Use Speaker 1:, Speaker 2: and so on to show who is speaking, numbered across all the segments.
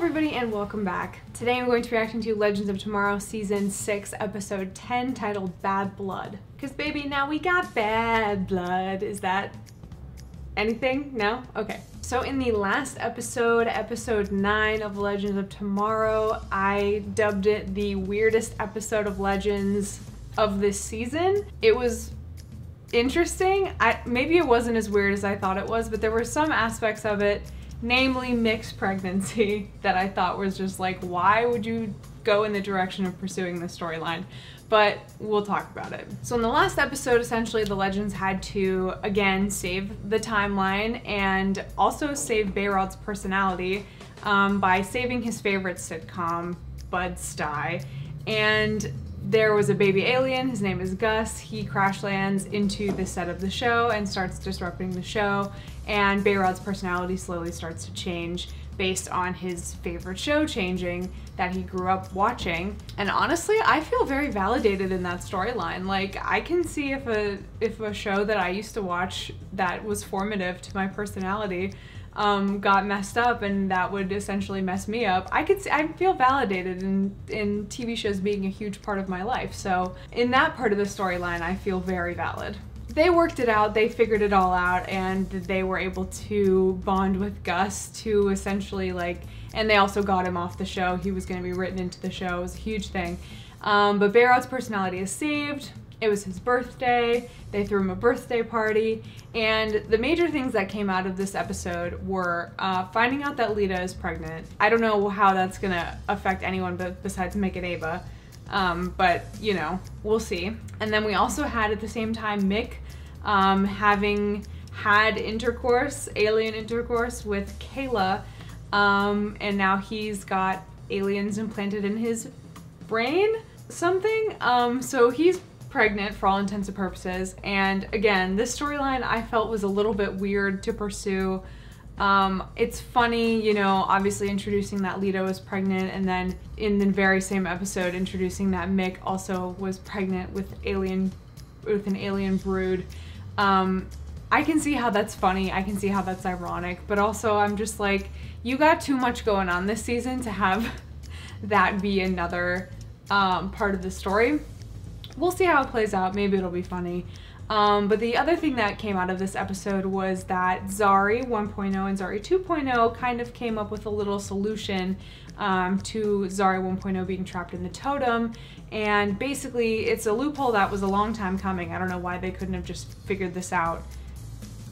Speaker 1: everybody and welcome back. Today I'm going to be reacting to Legends of Tomorrow Season 6 Episode 10 titled Bad Blood. Because baby, now we got bad blood. Is that anything? No? Okay. So in the last episode, episode 9 of Legends of Tomorrow, I dubbed it the weirdest episode of Legends of this season. It was interesting. Maybe it wasn't as weird as I thought it was, but there were some aspects of it, namely mixed pregnancy, that I thought was just like, why would you go in the direction of pursuing this storyline? But we'll talk about it. So in the last episode, essentially the Legends had to, again, save the timeline and also save Bayrod's personality by saving his favorite sitcom, Bud Stuy. And there was a baby alien, his name is Gus. He crash lands into the set of the show and starts disrupting the show, and Bayrod's personality slowly starts to change based on his favorite show changing that he grew up watching. And honestly, I feel very validated in that storyline. Like, I can see if a show that I used to watch that was formative to my personality got messed up and that would essentially mess me up, I feel validated in TV shows being a huge part of my life. So in that part of the storyline, I feel very valid. They worked it out, they figured it all out, and they were able to bond with Gus to essentially and they also got him off the show. He was going to be written into the show. It was a huge thing. But Bayrod's personality is saved. It was his birthday. They threw him a birthday party. And the major things that came out of this episode were finding out that Lita is pregnant. I don't know how that's going to affect anyone besides Mick and Ava. But, you know, we'll see. And then we also had, at the same time, Mick having had intercourse, alien intercourse with Kayla. And now he's got aliens implanted in his brain, something. So he's pregnant for all intents and purposes, and again, this storyline I felt was a little bit weird to pursue. It's funny, you know, obviously introducing that Lita was pregnant, and then in the very same episode introducing that Mick also was pregnant with an alien brood. I can see how that's funny, I can see how that's ironic, but also I'm just like, you got too much going on this season to have that be another part of the story. We'll see how it plays out. Maybe it'll be funny. But the other thing that came out of this episode was that Zari 1.0 and Zari 2.0 kind of came up with a little solution to Zari 1.0 being trapped in the totem. And basically, it's a loophole that was a long time coming. I don't know why they couldn't have just figured this out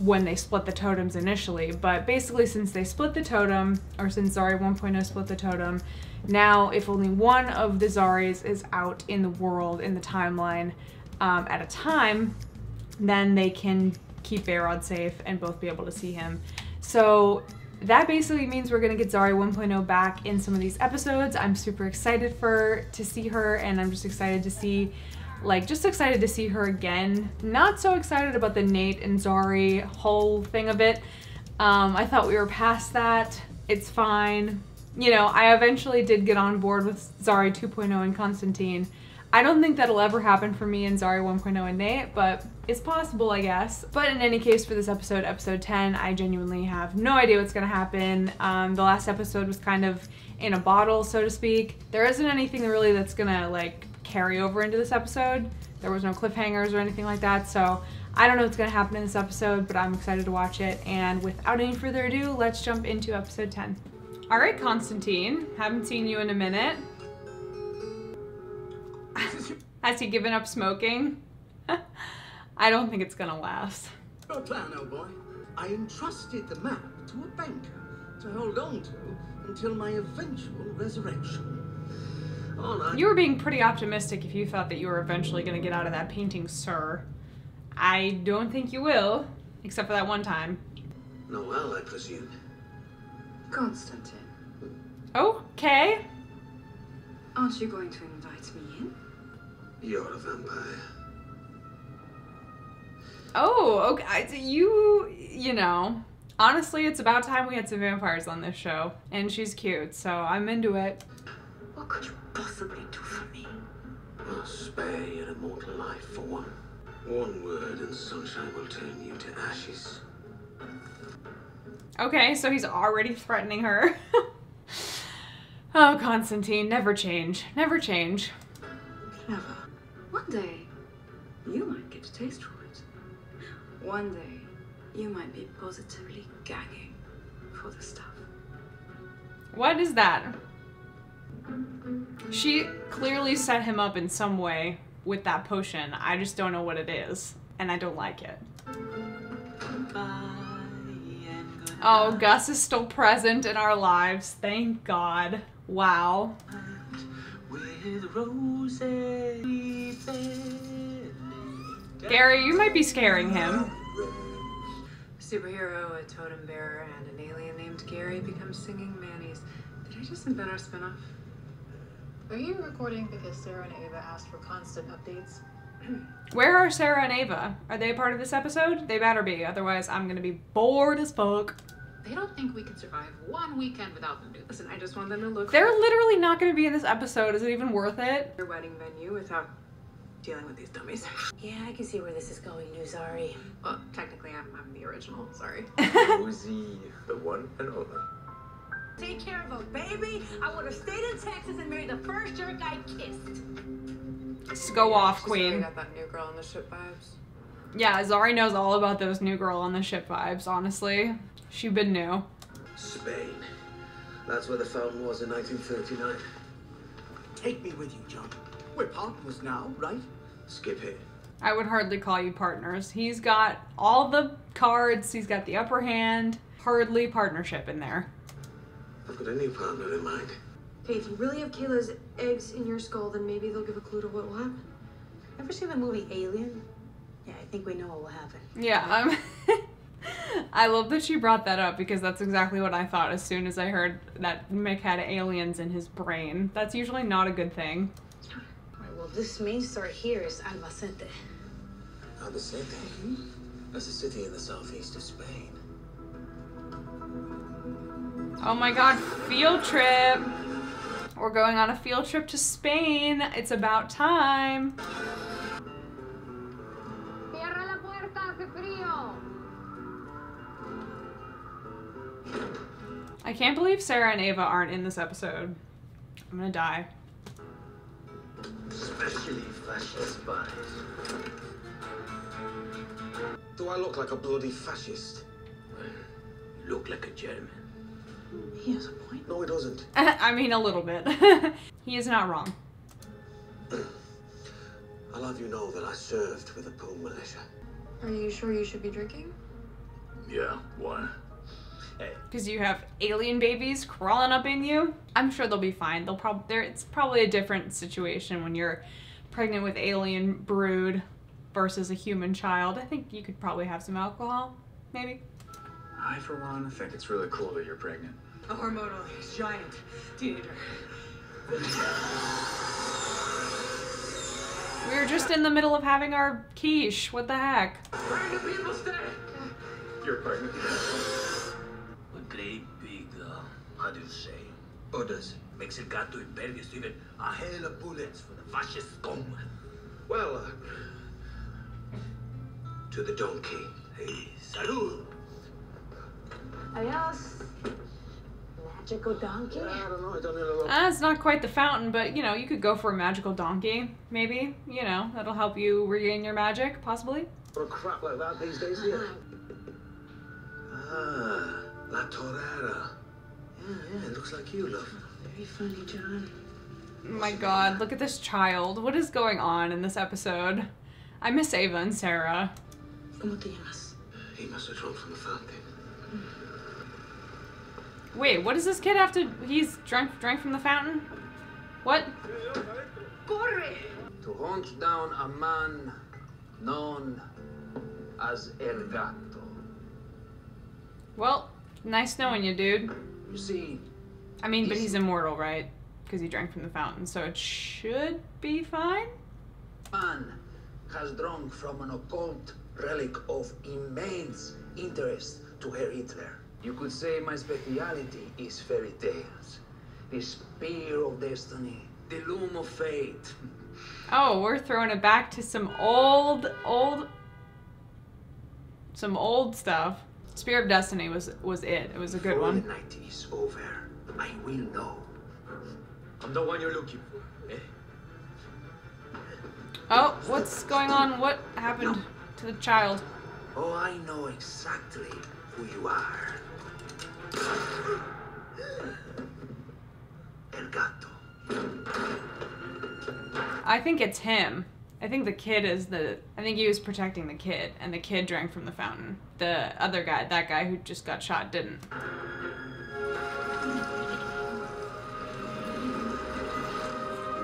Speaker 1: when they split the totems initially. But basically, since they split the totem, or since Zari 1.0 split the totem, now if only one of the Zaris is out in the world, in the timeline, at a time, then they can keep Bayrod safe and both be able to see him. So that basically means we're gonna get Zari 1.0 back in some of these episodes. I'm super excited to see her, and I'm just excited to see, excited to see her again. Not so excited about the Nate and Zari whole thing of it. I thought we were past that. It's fine. You know, I eventually did get on board with Zari 2.0 and Constantine. I don't think that'll ever happen for me in Zari 1.0 and Nate, but it's possible, I guess. But in any case, for this episode, episode 10, I genuinely have no idea what's gonna happen. The last episode was kind of in a bottle, so to speak. There isn't anything really that's gonna, carry over into this episode. There was no cliffhangers or anything like that, so I don't know what's gonna happen in this episode, but I'm excited to watch it. And without any further ado, let's jump into episode 10. All right, Constantine, haven't seen you in a minute. Has he given up smoking? I don't think it's gonna last.
Speaker 2: Your plan, old boy. I entrusted the map to a banker to hold on to until my eventual resurrection.
Speaker 1: You were being pretty optimistic if you thought that you were eventually gonna get out of that painting, sir. I don't think you will, except for that one time.
Speaker 2: No, well, I presume.
Speaker 3: Constantine.
Speaker 1: Okay.
Speaker 3: Aren't you going to invite me in?
Speaker 2: You're a vampire.
Speaker 1: Oh, okay. You know, honestly, it's about time we had some vampires on this show. And she's cute, so I'm into it.
Speaker 3: What could you possibly do for me?
Speaker 2: I'll spare your immortal life for one. One word and sunshine will turn you to ashes.
Speaker 1: Okay, so he's already threatening her. Oh, Constantine, never change. Never change.
Speaker 3: Clever. One day, you might get a taste for it. One day, you might be positively gagging for the stuff.
Speaker 1: What is that? She clearly set him up in some way with that potion. I just don't know what it is, and I don't like it. Oh, Gus is still present in our lives. Thank God. Wow. Gary, you might be scaring him.
Speaker 3: Superhero, a totem bearer, and an alien named Gary become singing mannies. Did I just invent our spinoff?
Speaker 4: Are you recording because Sarah and Ava asked for constant updates?
Speaker 1: Where are Sarah and Ava? Are they a part of this episode? They better be, otherwise I'm gonna be bored as fuck.
Speaker 4: They don't think we can survive one weekend without them, do this.
Speaker 3: Listen, I just want them to look
Speaker 1: They're literally not gonna be in this episode. Is it even worth it?
Speaker 3: their wedding venue without dealing with these dummies.
Speaker 5: Yeah, I can see where this is going, Nuzari.
Speaker 3: Well, technically, I'm the original. Sorry.
Speaker 6: Rosie, the one and only.
Speaker 5: Take care of a baby. I would have stayed in Texas and married the first jerk I kissed.
Speaker 1: Just go off,
Speaker 3: She's really
Speaker 1: queen.
Speaker 3: got that new girl on the ship vibes.
Speaker 1: Yeah, Zari knows all about those new girl on the ship vibes, honestly. She been new.
Speaker 2: Spain. That's where the fountain was in 1939.
Speaker 7: Take me with you, John. We're partners now, right?
Speaker 2: Skip it.
Speaker 1: I would hardly call you partners. He's got all the cards, he's got the upper hand. Hardly partnership in there.
Speaker 2: I've got a new partner in mind.
Speaker 3: Hey, if you really have Kayla's eggs in your skull, then maybe they'll give a clue to what will happen.
Speaker 5: Ever seen the movie Alien? Yeah, I think we know what will happen.
Speaker 1: Yeah, I love that she brought that up because that's exactly what I thought as soon as I heard that Mick had aliens in his brain. That's usually not a good thing.
Speaker 5: Alright, well, this main store here is Albacete.
Speaker 2: Albacete? That's a city in the southeast of Spain.
Speaker 1: Oh my god, field trip! We're going on a field trip to Spain. It's about time.
Speaker 8: Cierra la puerta, hace frío.
Speaker 1: I can't believe Sarah and Ava aren't in this episode. I'm gonna die.
Speaker 2: Especially fascist spies. Do I look like a bloody fascist?
Speaker 6: You look like a German.
Speaker 5: He has a point.
Speaker 2: No, he doesn't.
Speaker 1: I mean, a little bit. He is not wrong.
Speaker 2: I'll have you know that I served with the Pool militia.
Speaker 3: Are you sure you should be drinking?
Speaker 6: Yeah, why?
Speaker 1: Because you have alien babies crawling up in you. I'm sure they'll be fine. It's probably a different situation when you're pregnant with alien brood versus a human child. I think you could probably have some alcohol, maybe.
Speaker 6: I, for one, think it's really cool that you're pregnant.
Speaker 3: A hormonal giant teenager.
Speaker 1: We were just in the middle of having our quiche. What the heck?
Speaker 6: Pregnant people stay! You're pregnant. A great big, how do you say?
Speaker 2: Orders.
Speaker 6: Mexicato imperious, even a hail of bullets for the fascist scum.
Speaker 2: Well, to the donkey.
Speaker 6: Hey, salud!
Speaker 5: Adios. Magical donkey.
Speaker 2: I don't know, I don't know.
Speaker 1: It's not quite the fountain, but you know, you could go for a magical donkey, maybe. You know, that'll help you regain your magic, possibly.
Speaker 2: For a crap like that these days, yeah. Ah, La Torera. Yeah, it looks like you, love.
Speaker 5: Very funny, John.
Speaker 1: Oh my god, look at this child. What is going on in this episode? I miss Ava and Sara.
Speaker 5: ¿Cómo te llamas?
Speaker 2: He must have drunk from the fountain.
Speaker 1: Wait, what does this kid have to... He's drank from the fountain? What?
Speaker 5: Corre!
Speaker 6: To hunt down a man known as El Gato.
Speaker 1: Well, nice knowing you, dude.
Speaker 6: You see,
Speaker 1: I mean, but he's immortal, right? Because he drank from the fountain, so it should be fine?
Speaker 6: man has drunk from an occult relic of immense interest to Herr Hitler. You could say my speciality is fairy tales. The spear of destiny, the loom of fate.
Speaker 1: Oh, we're throwing it back to some old stuff. Spear of Destiny was it. It was a good
Speaker 2: Before
Speaker 1: one.
Speaker 2: the night is over, I will know
Speaker 6: I'm the one you're looking for, eh?
Speaker 1: Oh, what's going on? What happened to the child?
Speaker 2: Oh, I know exactly who you are. El Gato.
Speaker 1: I think it's him. I think the kid is I think he was protecting the kid, and the kid drank from the fountain. The other guy, that guy who just got shot, didn't.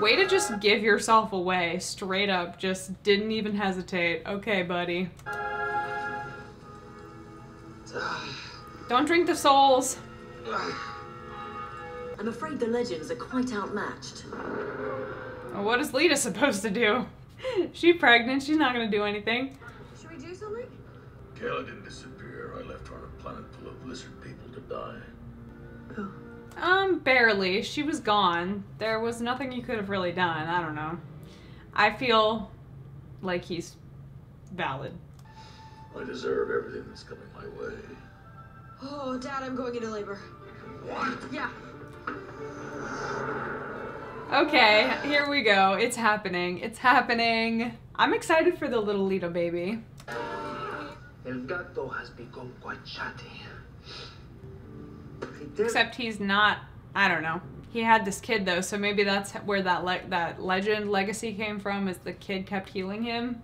Speaker 1: Way to just give yourself away, straight up. Just didn't even hesitate. Okay, buddy. Don't drink the souls.
Speaker 9: I'm afraid the legends are quite outmatched.
Speaker 1: Well, what is Lita supposed to do? She's pregnant. She's not gonna do anything.
Speaker 8: Should we do something?
Speaker 10: Kayla didn't disappear. I left her on a planet full of lizard people to die.
Speaker 1: Barely. She was gone. There was nothing you could have really done. I don't know. I feel like he's valid.
Speaker 10: I deserve everything that's coming my way.
Speaker 8: Oh, Dad, I'm going into labor.
Speaker 10: What?
Speaker 8: Yeah.
Speaker 1: Okay, here we go. It's happening. It's happening. I'm excited for the little Lita baby.
Speaker 2: El Gato has become quite chatty.
Speaker 1: Except he's not, I don't know. He had this kid though, so maybe that's where that legend legacy came from, is the kid kept healing him.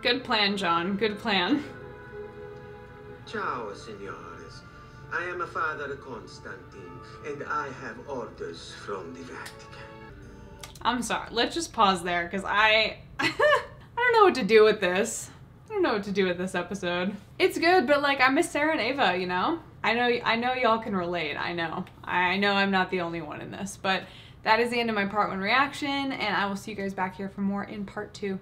Speaker 1: Good plan, John. Good plan.
Speaker 2: Ciao, senores. I am a Father Constantine, and I have orders from the Vatican.
Speaker 1: I'm sorry. Let's just pause there, because I don't know what to do with this. I don't know what to do with this episode. It's good, but like, I miss Sara and Ava, you know? I know y'all can relate. I know I'm not the only one in this, but that is the end of my part 1 reaction, and I will see you guys back here for more in part 2.